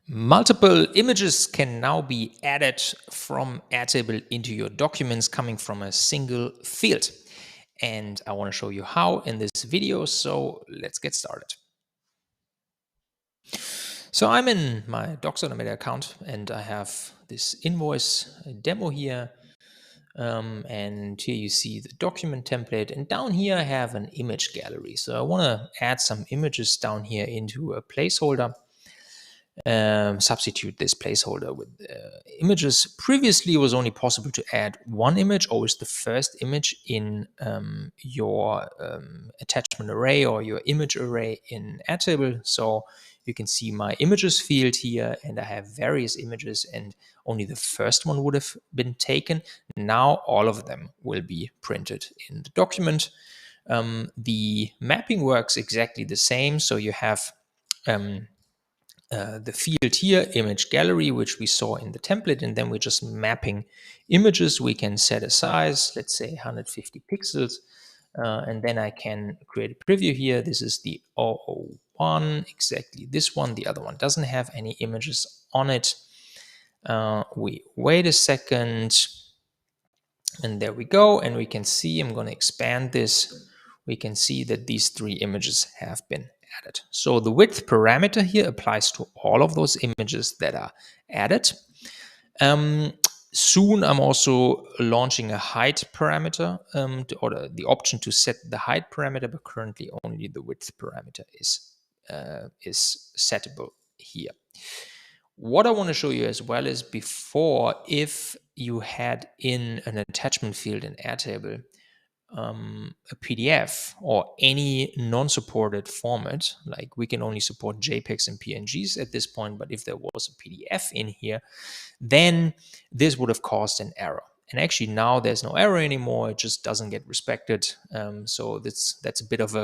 Multiple images can now be added from Airtable into your documents coming from a single field. And I want to show you how in this video, so let's get started. So I'm in my Docs Automator account and I have this invoice demo here. And here you see the document template, and down here I have an image gallery. So I want to add some images down here into a placeholder. Substitute this placeholder with images. Previously, it was only possible to add one image, always the first image in your attachment array or your image array in Airtable. So you can see my images field here, and I have various images, and only the first one would have been taken. Now all of them will be printed in the document. The mapping works exactly the same. So you have the field here, image gallery, which we saw in the template, and then we're just mapping images. We can set a size, let's say 150 pixels, and then I can create a preview here. This is the 001, exactly this one. The other one doesn't have any images on it. We wait a second, and there we go, and we can see, I'm going to expand this. We can see that these three images have been added. So the width parameter here applies to all of those images that are added. Soon I'm also launching a height parameter, or the option to set the height parameter, but currently only the width parameter is settable here. What I want to show you as well is before, if you had in an attachment field in Airtable a PDF or any non-supported format, like we can only support JPEGs and PNGs at this point, but if there was a PDF in here, then this would have caused an error. And actually now there's no error anymore, it just doesn't get respected. So that's a bit of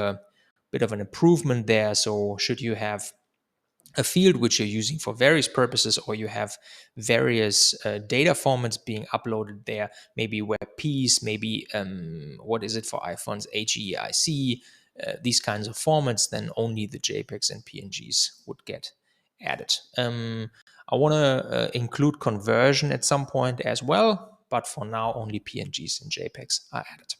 an improvement there. So should you have a field which you're using for various purposes, or you have various data formats being uploaded there, maybe WebPs, maybe what is it for iPhones, HEIC, these kinds of formats, then only the JPEGs and PNGs would get added. I want to include conversion at some point as well, but for now only PNGs and JPEGs are added.